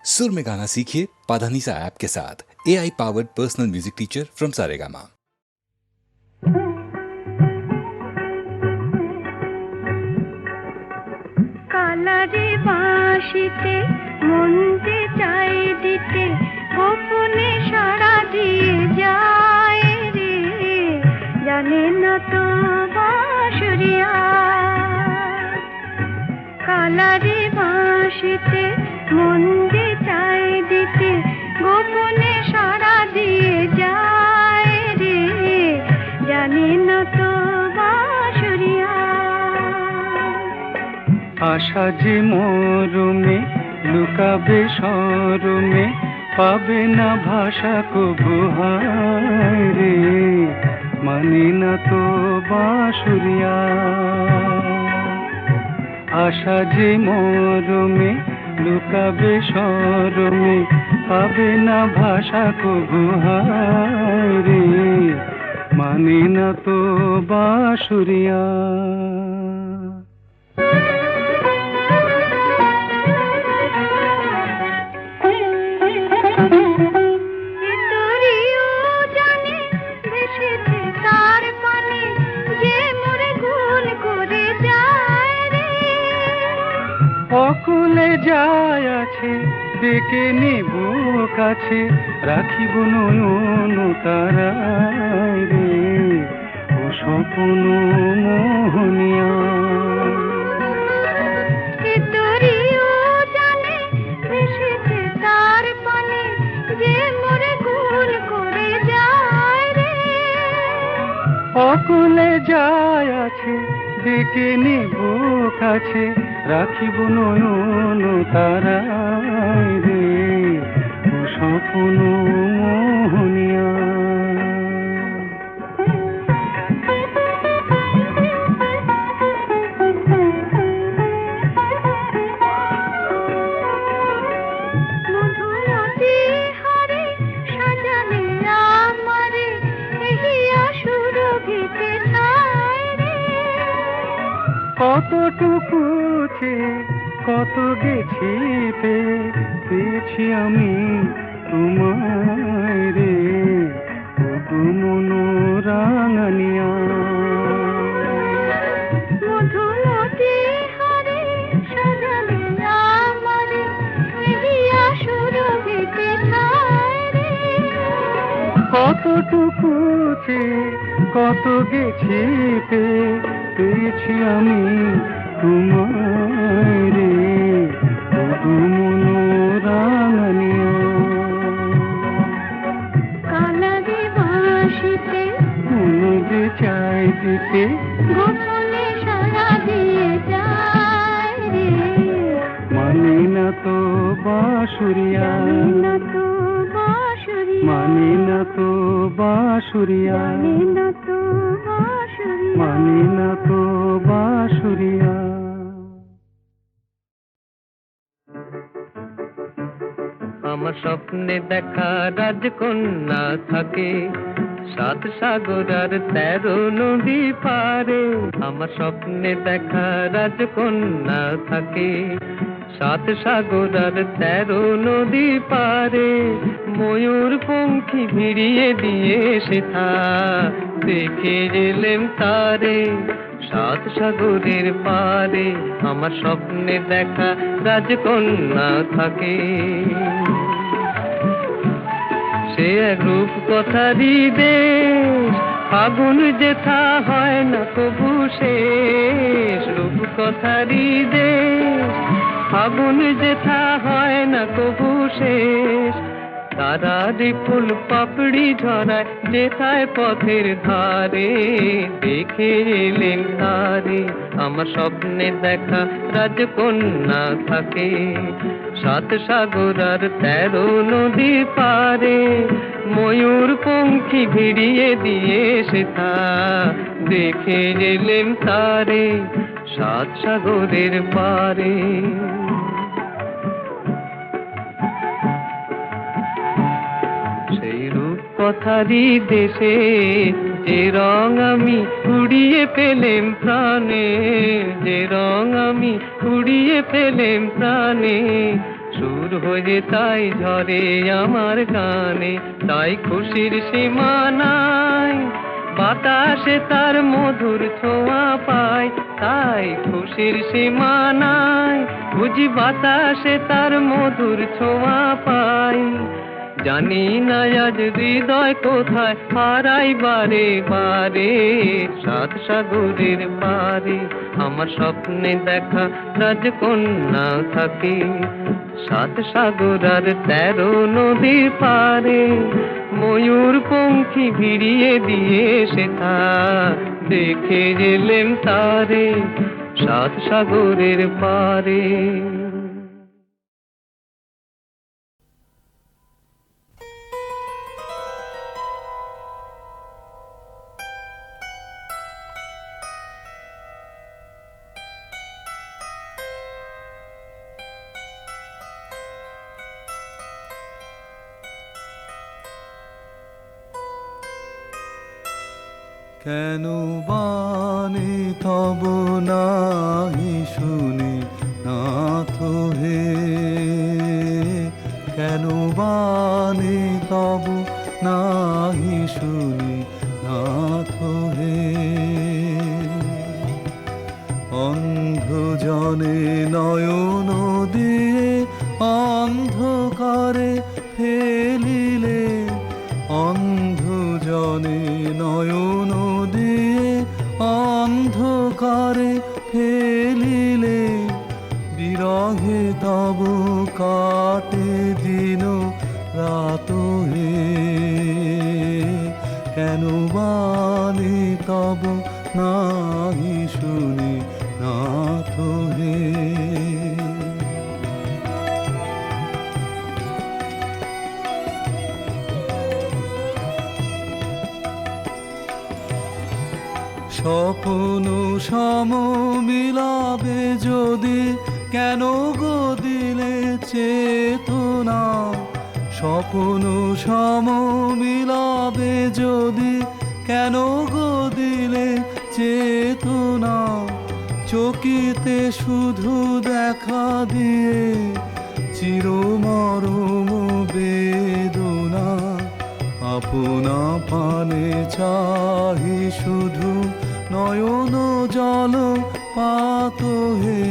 सुर में गाना सीखिए पाधानीसा ऐप के साथ। AI powered personal music teacher from Saregama. কালারে বাঁশিতে মন যে চাই দিতে গোপনে সাড়া দিয়ে যায় রে, জানে না তো বাঁশরিয়া। কালারে বাঁশিতে মন যে চাই দিতে গোপনে সাড়া দিয়ে যায় রে, জানে না তো বাঁশরিয়া। আশা যে মরমে লুকাবে শরমে, পাবে না ভাষা কবু হায় রে, মানে না তো বাঁশুরিয়া। আশা যে মরমে লুকাবে শরমে, পাবে না ভাষা কবু হায় রে, মানে না তো বাঁশুরিয়া। অকুলে যায় আছে ডেকে নেব কাছে, রাখিব নয়ন তারায় রে, ও স্বপ্ন মোহনিয়া। অকুলে যায় আছে ডেকে নেব কাছে, রাখিব নয়ন তারায় রে, ও স্বপ্ন মোহনিয়া। কতটুকু কত গেছি পেয়েছি আমি তোমায় রে, তবু মনোরাঙানিয়া। মধুমতি হারে সাজালে আমারে, হিয়া সুরভিতে ছায় রে। কতটুকু কত গেছি পেয়েছি আমি তোমায় রে, তবু মনোরাঙানিয়া। কালারে বাঁশিতে মন যে চাই দিতে গোপনে সাড়া দিয়ে যায় রে, মানে না তো বাঁশুরিয়া। না তো বাঁশুরিয়া, মানে না তো বাঁশুরিয়া, না তো বাঁশুরিয়া, মানে না তো বাঁশুরিয়া। আমার স্বপ্নে দেখা রাজকন্যা থাকে, 7 সাগর আর 13 নদী পারে। আমার স্বপ্নে দেখা রাজকন্যা থাকে, 7 সাগর আর 13 নদী পারে। ময়ূর পঙ্খী ভিড়িয়ে দিয়ে সেথা দেখে এলেম তারে, 7 সাগরের পারে। আমার স্বপ্নে দেখা রাজকন্যা থাকে, সে এক রূপ কথারই দেশ, ফাগুন যেথা হয় না কবু শেষ। রূপ কথারই দেশ, ফাগুন যেথা হয় না কবু শেষ। তারারি ফুল পাপড়ি ঝরায় যেথায় পথের ধারে, দেখে এলেন তারে। আমার স্বপ্নে দেখা রাজকন্যা থাকে, 7 সাগর আর 13 নদী পারে। ময়ূর পঙ্খী ভিড়িয়ে দিয়ে সেথা দেখে এলেন তারে, 7 সাগরের পারে। সেই রূপ কথারই দেশে যে রং আমি কুড়িয়ে পেলেম প্রাণে, যে রং আমি কুড়িয়ে পেলেম প্রাণে। সুর হয়ে তাই ঝরে আমার গানে, তাই খুশির সীমা নাই। বাতাসে তার মধুর ছোঁয়া পায়, তাই খুশির সীমা নাই। বুঝি বাতাসে তার মধুর ছোঁয়া পাই। জানি না আজ হৃদয় কোথায় হারাই বারে বারে, সাত সাগরের পারে আমার স্বপ্নে দেখা রাজকন্যা থাকে। সাত সাগর আর 13 নদীর পারে, ময়ূর পঙ্খী ভিড়িয়ে দিয়ে সেথা দেখে গেলেম তারে, সাত সাগরের পারে। কেন বাণী তব নাহি শুনি নাথ হে, কেন বাণী তব নাহি শুনি নাথ হে। অন্ধ জনে নয়ন দিয়ে অন্ধকারে ফেলিলে, অন্ধ জনে নয়ন দিয়ে অন্ধকারে ফেলিলে, বিরহে তব কাটে দিন রাত হে। কেন বাণী তব নাহি শুনি নাথ হে। স্বপ্ন সম মিলাবে যদি কেন গো দিলে চেতনা, স্বপ্ন সম মিলাবে যদি কেন গো দিলে চেতনা। চকিতে শুধু দেখা দিয়ে চিরমরম বেদনা, আপনা পানে চাহি শুধু নয়ন জল পাত হে।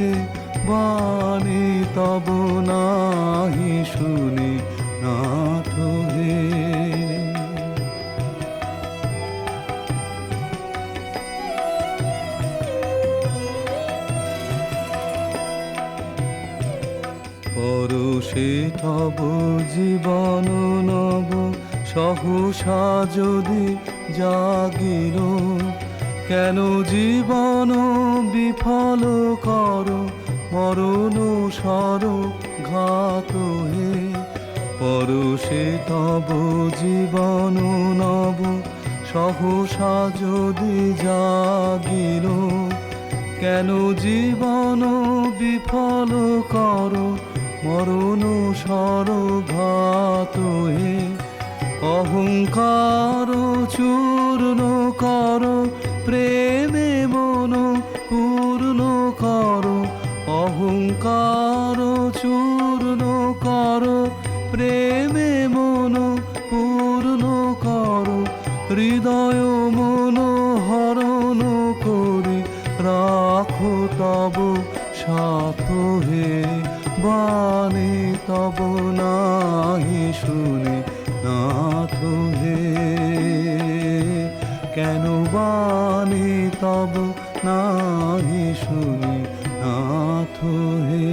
বাণী তব নাহি শুনি নাথ হে। পরশে তব জীবন নব সহসা যদি জাগিল, কেন জীবন বিফল কর মরণ সর ঘাত হে। পরশে তব জীবন নব সহসা যদি জাগিল, কেন জীবন বিফল কর মরণ সর ঘাত হে। অহংকার চূর্ণ কর প্রেমে মন পূর্ণ কর, অহংকার চূর্ণ কর প্রেমে মন পূর্ণ কর। হৃদয় মন হরণ করে রাখো তব সাথ হে। বাণী তব নাহি শুনি নাথ হে। কেন বাণী তব নাহি শুনি নাথ হে।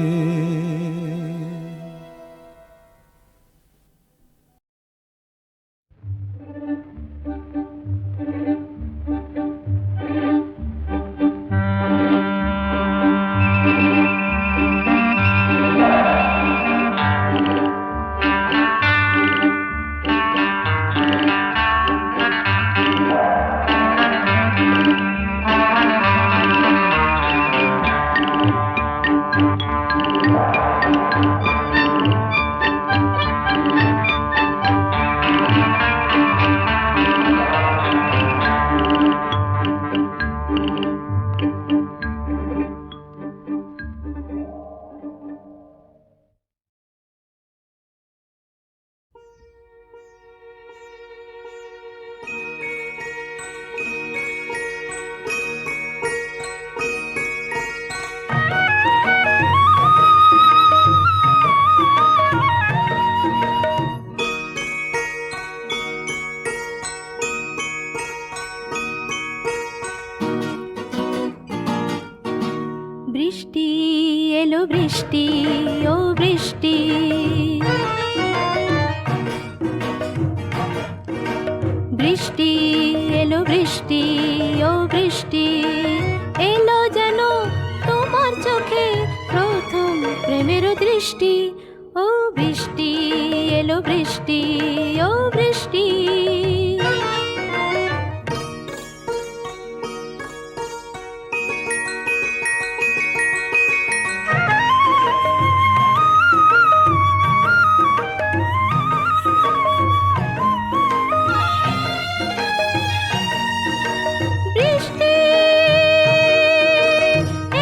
বৃষ্টি এলো বৃষ্টি, ও বৃষ্টি এলো যেন তোমার চোখে প্রথম প্রেমের দৃষ্টি। ও বৃষ্টি এলো বৃষ্টি, ও বৃষ্টি। বৃষ্টি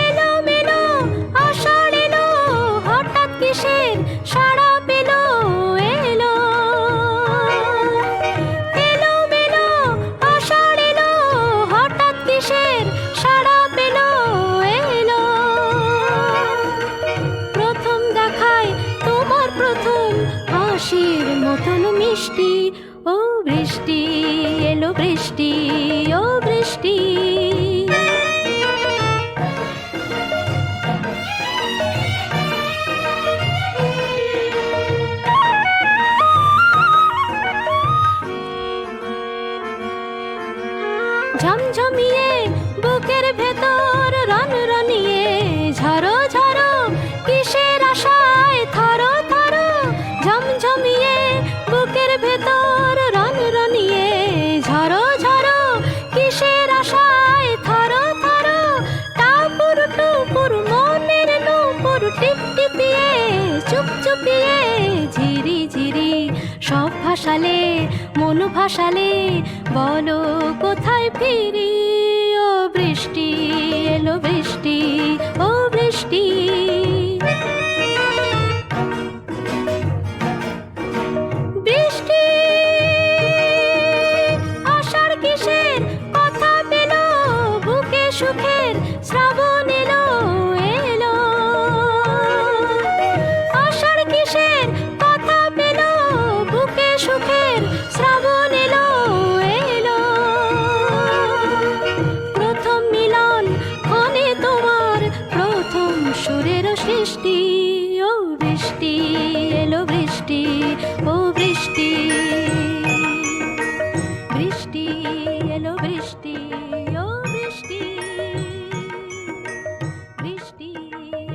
এলো মেলো আষাঢ় এলো, হঠাৎ কিসের সাড়া পেলো এলো। এলো মেলো আষাঢ় এলো, হঠাৎ কিসের সাড়া পেলো এলো। প্রথম দেখায় তোমার প্রথম হাসির মতন মিষ্টি। ও বৃষ্টি এলো বৃষ্টি, ও বৃষ্টি। ঝমঝমিয়ে বুকের ভেতর রনরনিয়ে ঝরো ঝরো কিসের আশায় থরো থরো। ঝমঝমিয়ে বুকের ভেতর রনরনিয়ে ঝরো ঝরো কিসের আশায় থরো থরো। টাপুর টুপুর মনের নূপুর টিপটিপিয়ে চুপচুপিয়ে ঝিরি ঝিরি সব ভাসালে মন ভাসালে বলো কোথায় ফিরি। ও বৃষ্টি এলো বৃষ্টি, ও বৃষ্টি। বৃষ্টি আষাঢ় কিসের কথা পেলো, বুকে সুখের শ্রাবণ এলো এলো। আষাঢ় কিসের কথা পেলো, বুকে সুখের শ্রাবণ এলো এলো। প্রথম মিলন ক্ষণে তোমার প্রথম সুরের সৃষ্টি। ও বৃষ্টি এলো বৃষ্টি, ও বৃষ্টি। বৃষ্টি এলো বৃষ্টি, ও বৃষ্টি। বৃষ্টি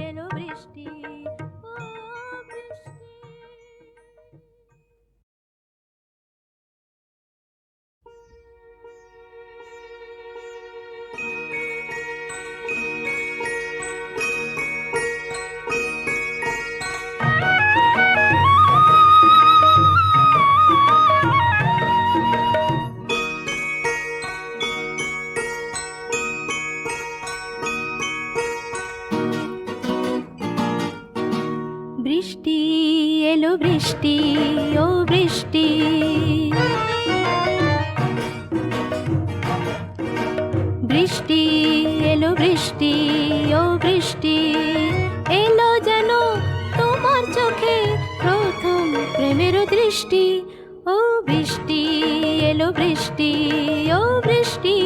এলো বৃষ্টি, ও বৃষ্টি। বৃষ্টি এলো বৃষ্টি, ও বৃষ্টি। বৃষ্টি এলো বৃষ্টি, ও বৃষ্টি এলো যেন তোমার চোখে প্রথম প্রেমের দৃষ্টি। ও বৃষ্টি এলো বৃষ্টি, ও বৃষ্টি।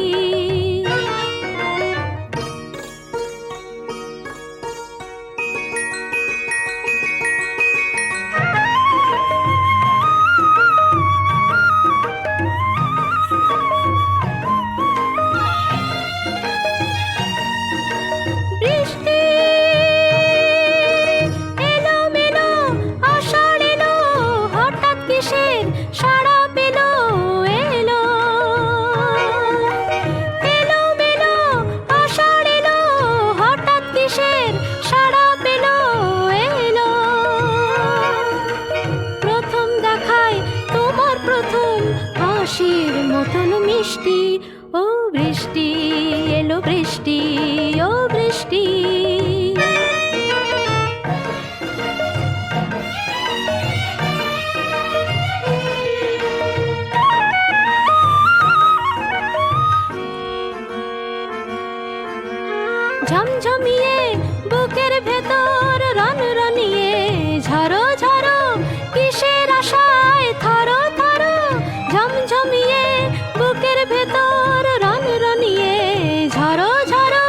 বৃষ্টি এলো মেলো আষাঢ় এলো, হঠাৎ কিসের সাড়া পেলো এলো। এলো মেলো আষাঢ় এলো, হঠাৎ কিসের সাড়া পেলো এলো। প্রথম দেখায় তোমার প্রথম হাসির মতন মিষ্টি। ও বৃষ্টি এলো বৃষ্টি, ও বৃষ্টি। ঝমঝমিয়ে বুকের ভেতর রনরনিয়ে ঝরো ঝরো কিসের আশায় থরো থরো। ঝমঝমিয়ে বুকের ভেতর রনরনিয়ে ঝরো ঝরো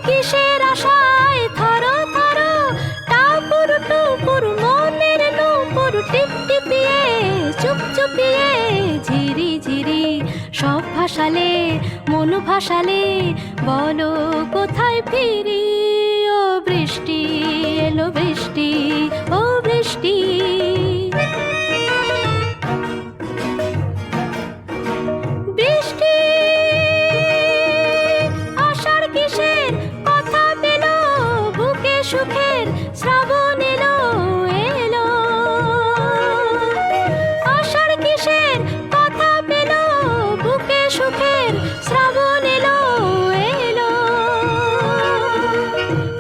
কিসের আশায় থরো থরো। টাপুর টুপুর মনের নূপুর টিপটিপিয়ে চুপচুপিয়ে ঝিরি ঝিরি ভাসালে মন ভাসালে বলো কোথায় ফিরি। ও বৃষ্টি এলো বৃষ্টি, ও বৃষ্টি। বৃষ্টি আষাঢ় কিসের কথা পেল, বুকে সুখের শ্রাবণ এলো এলো। আষাঢ় কিসের কথা পেল, বুকে সুখের শ্রাবণ এলো এলো।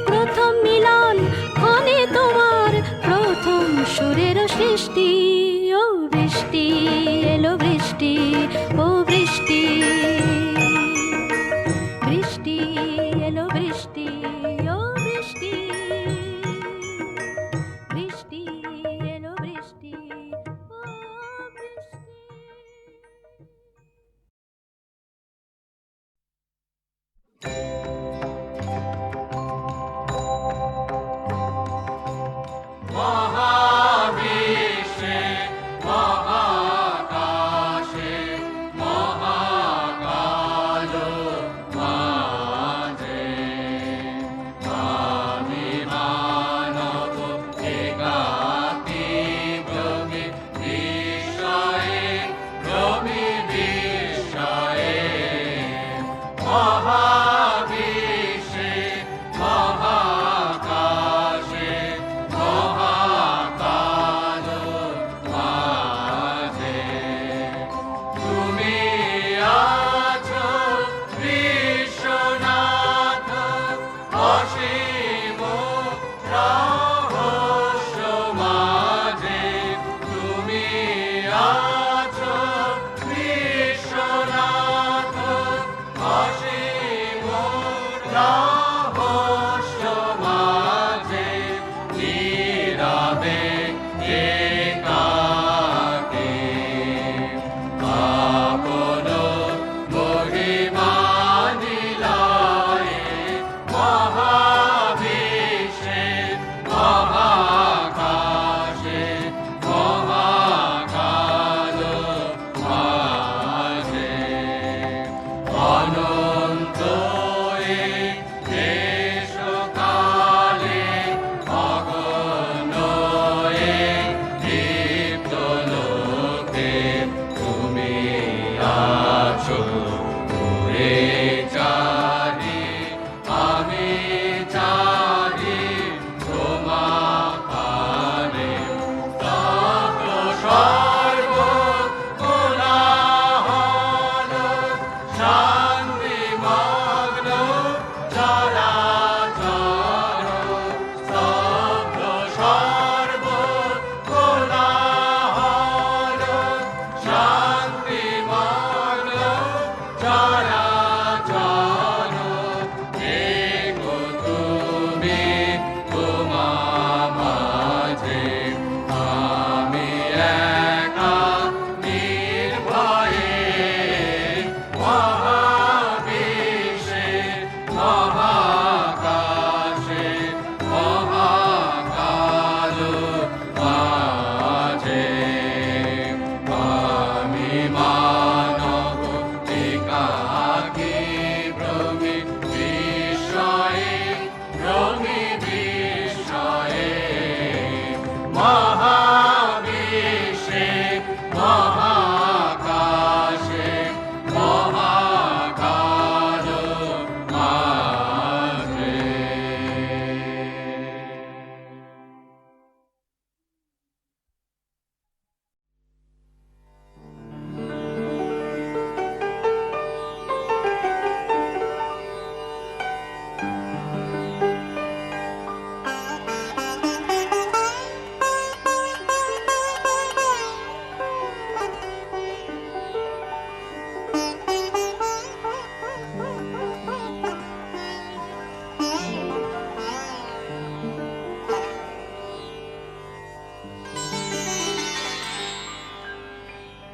প্রথম মিলন ক্ষণে তোমার, প্রথম সুরের সৃষ্টি। ও বৃষ্টি এলো বৃষ্টি, ও বৃষ্টি। বৃষ্টি এলো বৃষ্টি, ও বৃষ্টি। বৃষ্টি এলো বৃষ্টি, ও বৃষ্টি।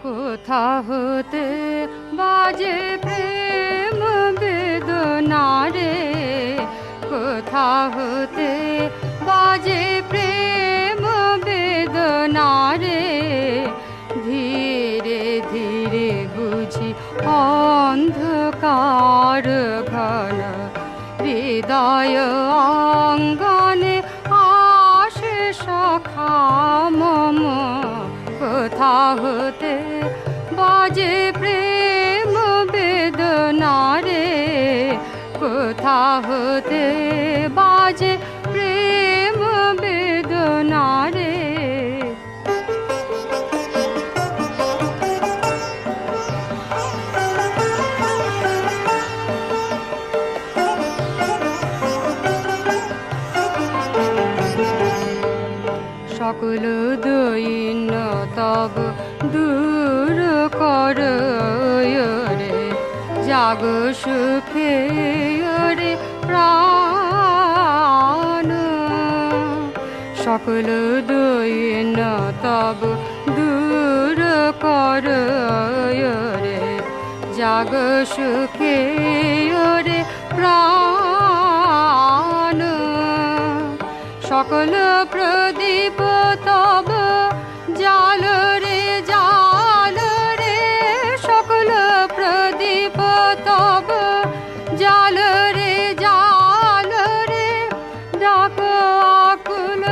কোথা হতে বাজে প্রেম বেদনা রে, কোথা হতে বাজে প্রেম বেদনা রে, ধীরে ধীরে বুঝি অন্ধকার ঘন হৃদয় অঙ্গনে আসে সখা মম কোথা হতে বাজে প্রেম বেদনা রে কোথা হতে বাজে প্রেম বেদনা রে সকল দৈন্য তব দূর কর রে জাগ সুখে রে প্রাণ সকল দৈন্য তব দূর কর রে জাগ সুখে রে প্রাণ সকল প্রদীপ তব জাল রে সকল প্রদীপ তব জাল রে ডাক আকুল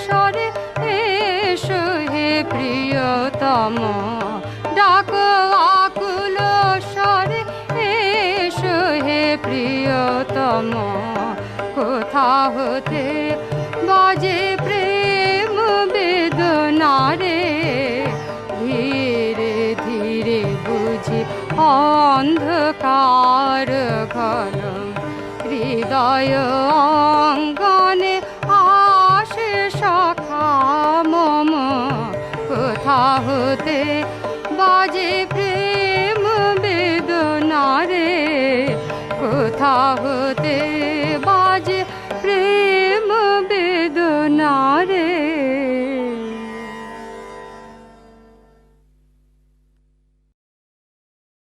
স্বরে এসো হে প্রিয়তম ডাক আকুল স্বরে এসো হে প্রিয়তম কোথা হতে বাজে প্রেম বেদনা রে ধীরে ধীরে বুঝি অন্ধকার ঘন হৃদয় অঙ্গনে আসে সখা মম কোথা হতে বাজে প্রেম বেদনা রে কোথা হতে